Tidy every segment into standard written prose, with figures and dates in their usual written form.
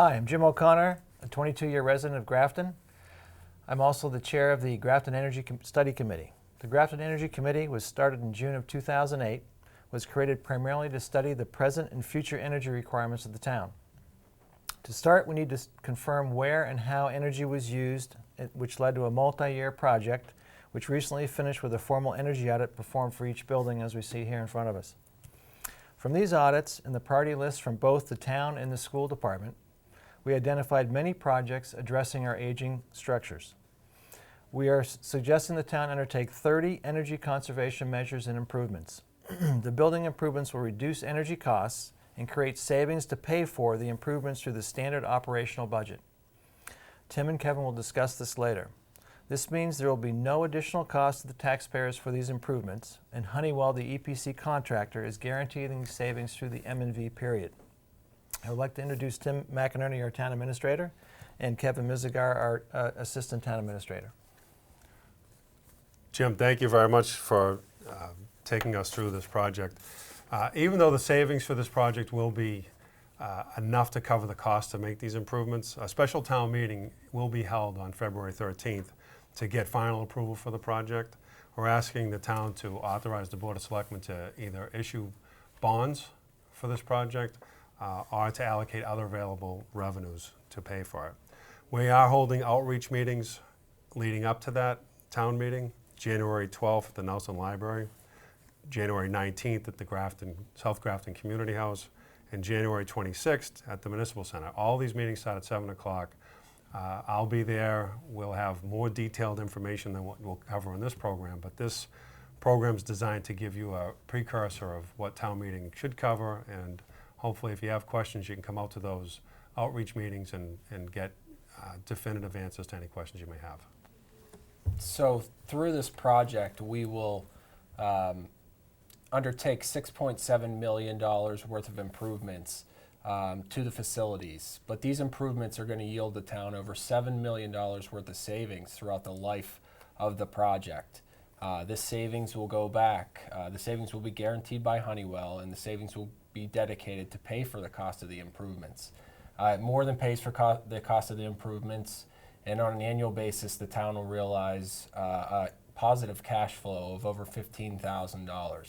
Hi, I'm Jim O'Connor, a 22-year resident of Grafton. I'm also the chair of the Grafton Energy Study Committee. The Grafton Energy Committee was started in June of 2008, was created primarily to study the present and future energy requirements of the town. To start, we need to confirm where and how energy was used, which led to a multi-year project, which recently finished with a formal energy audit performed for each building, as we see here in front of us. From these audits and the priority lists from both the town and the school department, we identified many projects addressing our aging structures. We are suggesting the town undertake 30 energy conservation measures and improvements. The building improvements will reduce energy costs and create savings to pay for the improvements through the standard operational budget. Tim and Kevin will discuss this later. This means there will be no additional cost to the taxpayers for these improvements, and Honeywell, the EPC contractor, is guaranteeing savings through the M&V period. I would like to introduce Tim McInerney, our town administrator, and Kevin Mizikar, our assistant town administrator. Jim, thank you very much for taking us through this project. Even though the savings for this project will be enough to cover the cost to make these improvements, a special town meeting will be held on February 13th to get final approval for the project. We're asking the town to authorize the Board of Selectmen to either issue bonds for this project or to allocate other available revenues to pay for it. We are holding outreach meetings leading up to that town meeting, January 12th at the Nelson Library, January 19th at the South Grafton Community House, and January 26th at the Municipal Center. All these meetings start at 7 o'clock. I'll be there. We'll have more detailed information than what we'll cover in this program, but this program is designed to give you a precursor of what town meeting should cover, and hopefully if you have questions, you can come out to those outreach meetings and get definitive answers to any questions you may have. So through this project, we will undertake $6.7 million worth of improvements to the facilities. But these improvements are going to yield the town over $7 million worth of savings throughout the life of the project. This savings will go back. The savings will be guaranteed by Honeywell, and the savings will be dedicated to pay for the cost of the improvements. It more than pays for the cost of the improvements, and on an annual basis, the town will realize a positive cash flow of over $15,000.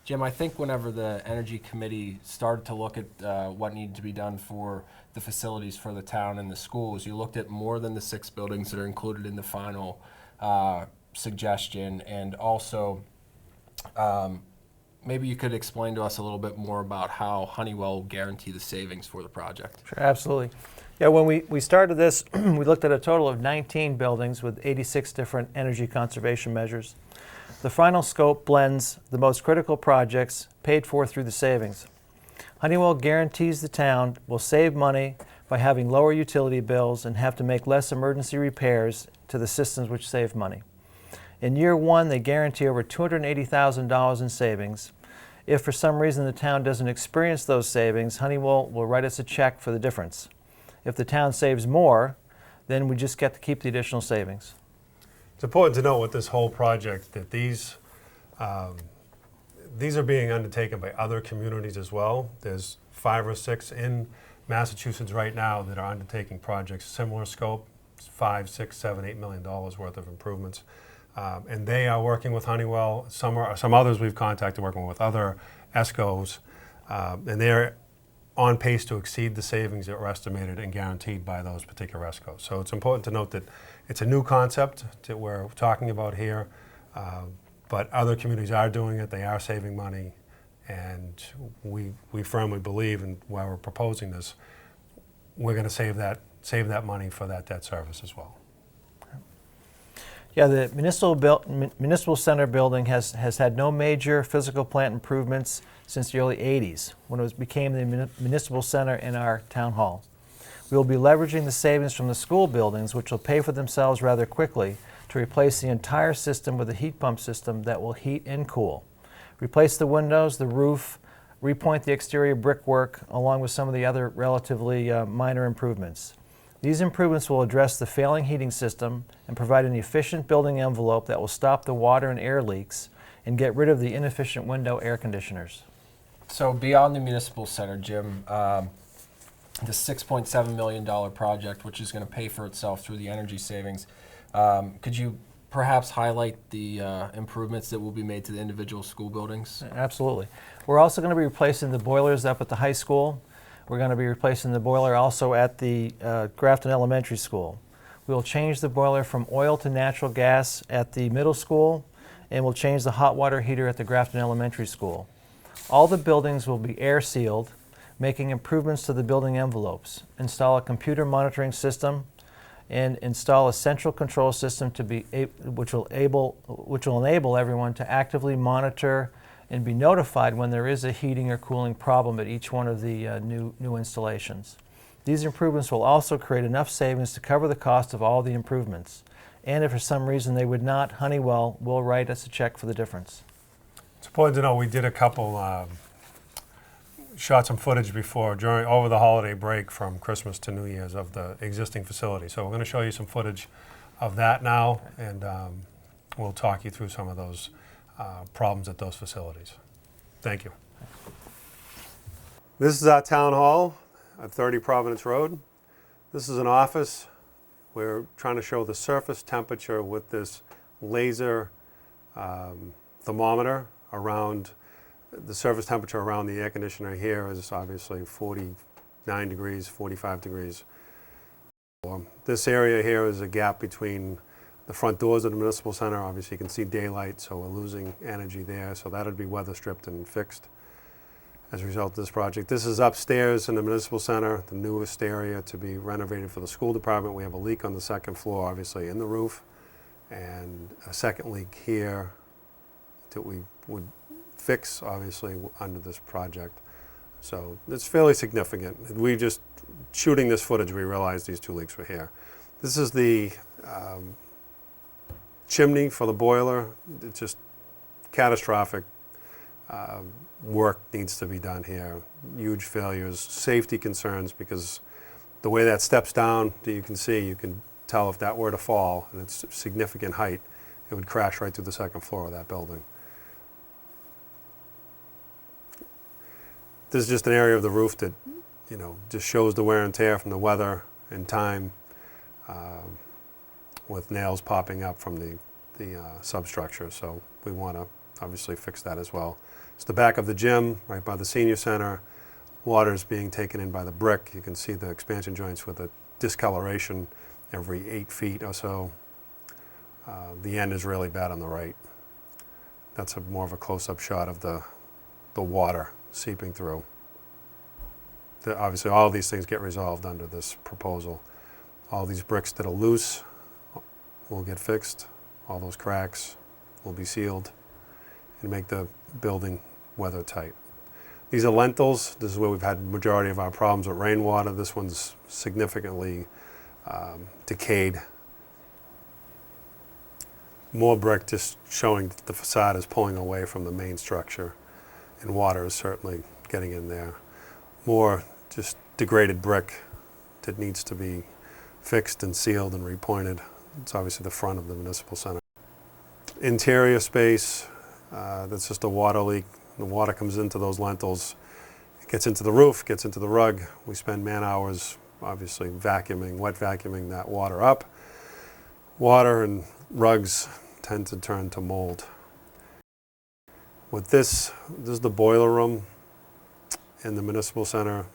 Jim, I think whenever the Energy Committee started to look at what needed to be done for the facilities for the town and the schools, you looked at more than the 6 buildings that are included in the final suggestion, and also maybe you could explain to us a little bit more about how Honeywell will guarantee the savings for the project. Sure, absolutely. Yeah, when we started this, we looked at a total of 19 buildings with 86 different energy conservation measures. The final scope blends the most critical projects paid for through the savings. Honeywell guarantees the town will save money by having lower utility bills and have to make less emergency repairs to the systems, which save money. In year 1, they guarantee over $280,000 in savings. If for some reason the town doesn't experience those savings, Honeywell will write us a check for the difference. If the town saves more, then we just get to keep the additional savings. It's important to note with this whole project that these are being undertaken by other communities as well. There's 5 or 6 in Massachusetts right now that are undertaking projects similar scope, $5, $6, $7, $8 million worth of improvements. And they are working with Honeywell. Some others we've contacted working with other ESCOs, and they're on pace to exceed the savings that were estimated and guaranteed by those particular ESCOs. So it's important to note that it's a new concept that we're talking about here, but other communities are doing it. They are saving money, and we firmly believe, and while we're proposing this, we're going to save that money for that debt service as well. Yeah, the municipal center building has had no major physical plant improvements since the early 80s, when it became the municipal center in our town hall. We will be leveraging the savings from the school buildings, which will pay for themselves rather quickly, to replace the entire system with a heat pump system that will heat and cool. Replace the windows, the roof, repoint the exterior brickwork, along with some of the other relatively minor improvements. These improvements will address the failing heating system and provide an efficient building envelope that will stop the water and air leaks and get rid of the inefficient window air conditioners. So beyond the municipal center, Jim, the $6.7 million project, which is going to pay for itself through the energy savings. Could you perhaps highlight the improvements that will be made to the individual school buildings? Absolutely. We're also going to be replacing the boilers up at the high school. We're going to be replacing the boiler also at the Grafton Elementary School. We will change the boiler from oil to natural gas at the middle school, and we'll change the hot water heater at the Grafton Elementary School. All the buildings will be air sealed, making improvements to the building envelopes, install a computer monitoring system, and install a central control system which will enable everyone to actively monitor and be notified when there is a heating or cooling problem at each one of the new installations. These improvements will also create enough savings to cover the cost of all the improvements. And if for some reason they would not, Honeywell will write us a check for the difference. It's important to know we did a couple, shot some footage before, over the holiday break from Christmas to New Year's of the existing facility. So we're going to show you some footage of that now, and we'll talk you through some of those problems at those facilities. Thank you. This is our town hall at 30 Providence Road. This is an office. We're trying to show the surface temperature with this laser thermometer around the surface temperature around the air conditioner. Here is obviously 49 degrees, 45 degrees. This area here is a gap between the front doors of the municipal center. Obviously you can see daylight, so we're losing energy there. So that would be weather stripped and fixed as a result of this project. This is upstairs in the municipal center, the newest area to be renovated for the school department. We have a leak on the second floor, obviously in the roof, and a second leak here that we would fix, obviously, under this project. So it's fairly significant. We just, shooting this footage, we realized these two leaks were here. This is the chimney for the boiler. It's just catastrophic. Work needs to be done here. Huge failures, safety concerns, because the way that steps down, you can see, you can tell if that were to fall, and it's significant height, it would crash right through the second floor of that building. This is just an area of the roof that, just shows the wear and tear from the weather and time, with nails popping up from the substructure. So we want to obviously fix that as well. It's the back of the gym, right by the senior center. Water is being taken in by the brick. You can see the expansion joints with a discoloration every 8 feet or so. The end is really bad on the right. That's more of a close-up shot of the water seeping through. Obviously, all of these things get resolved under this proposal. All these bricks that are loose will get fixed. All those cracks will be sealed and make the building weather tight. These are lentils. This is where we've had the majority of our problems with rainwater. This one's significantly decayed. More brick, just showing that the facade is pulling away from the main structure, and water is certainly getting in there. More just degraded brick that needs to be fixed and sealed and repointed. It's obviously the front of the municipal center. Interior space, that's just a water leak. The water comes into those lentils. It gets into the roof, gets into the rug. We spend man hours, obviously, wet vacuuming that water up. Water and rugs tend to turn to mold. With this is the boiler room in the municipal center.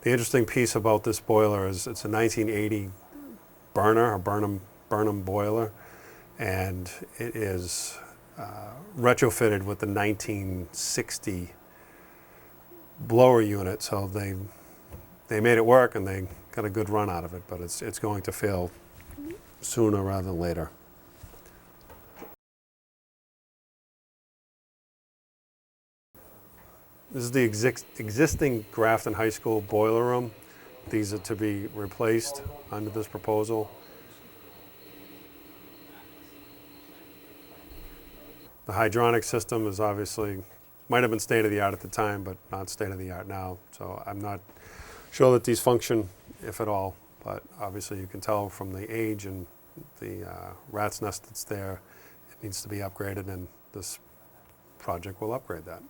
The interesting piece about this boiler is it's a 1980 burner, a Burnham boiler, and it is retrofitted with the 1960 blower unit. So they made it work and they got a good run out of it, but it's going to fail sooner rather than later. This is the existing Grafton High School boiler room. These are to be replaced under this proposal. The hydronic system is obviously, might have been state of the art at the time, but not state of the art now. So I'm not sure that these function, if at all, but obviously you can tell from the age and the rat's nest that's there, it needs to be upgraded, and this project will upgrade that.